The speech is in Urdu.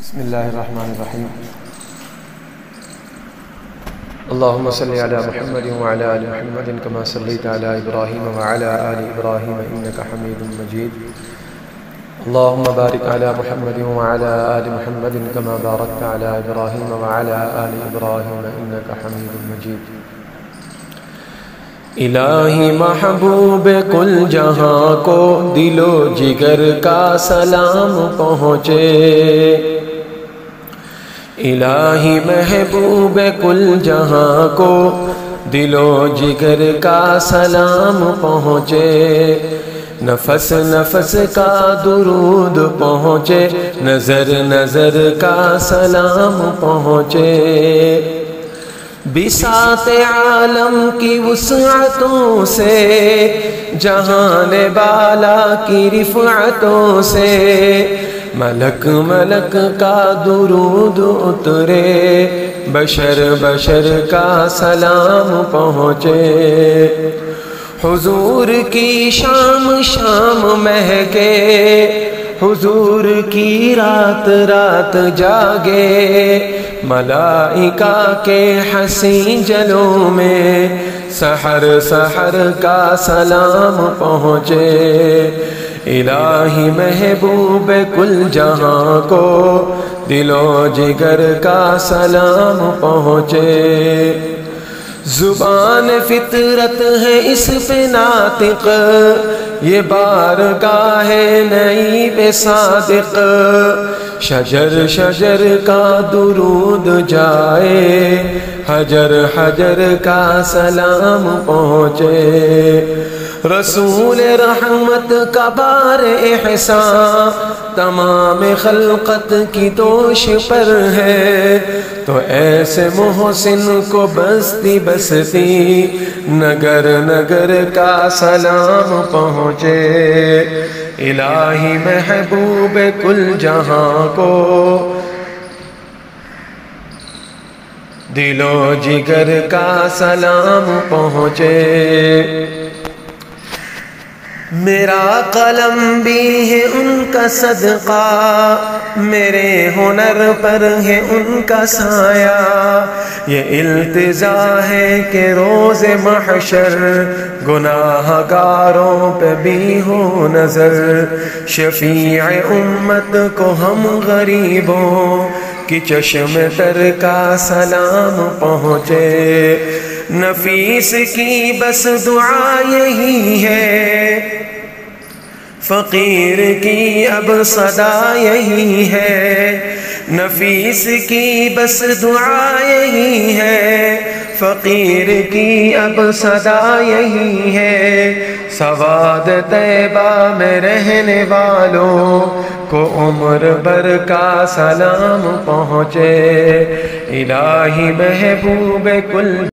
بسم اللہ الرحمن الرحیم اللہم صلی علی محمد وعلی آل محمد کما صلیت علی ابراہیم وعلی آل ابراہیم انکا حمید مجید اللہم بارک علی محمد وعلی آل محمد کما بارکت علی ابراہیم وعلی آل ابراہیم انکا حمید مجید۔ الہی محبوب کل جہاں کو دل و جگر کا سلام پہنچے، الہی محبوب کل جہاں کو دل و جگر کا سلام پہنچے، نفس نفس کا درود پہنچے، نظر نظر کا سلام پہنچے، بساط عالم کی وسعتوں سے، جہان بالا کی رفعتوں سے، ملک ملک کا درود اترے، بشر بشر کا سلام پہنچے، حضور کی شام شام مہکے، حضور کی رات رات جاگے، ملائکہ کے حسین جلوں میں سحر سحر کا سلام پہنچے، الہی محبوب کل جہاں کو دل و جگر کا سلام پہنچے، زبان فطرت ہے اس پہ ناطق، یہ بارگاہ نئی بے صادق، شجر شجر کا درود جائے، حجر حجر کا سلام پہنچے، رسول رحمت کا بار احسان تمام خلقت کی دوش پر ہے، تو ایسے محسن کو بستی بستی نگر نگر کا سلام پہنچے، الہی محبوب کل جہاں کو دل و جگر کا سلام پہنچے، میرا قلم بھی ہے ان کا صدقہ، میرے ہنر پر ہے ان کا سایہ، یہ التجا ہے کہ روز محشر گناہ گاروں پہ بھی ہو نظر، شفیع امت کو ہم غریبوں کی چشم تر کا سلام پہنچے، نفیس کی بس دعا یہی ہے، فقیر کی اب صدا یہی ہے، نفیس کی بس دعا یہی ہے، فقیر کی اب صدا یہی ہے، سواد طیبہ میں رہنے والوں کو عمر بھر کا سلام پہنچے، الہی محبوب کل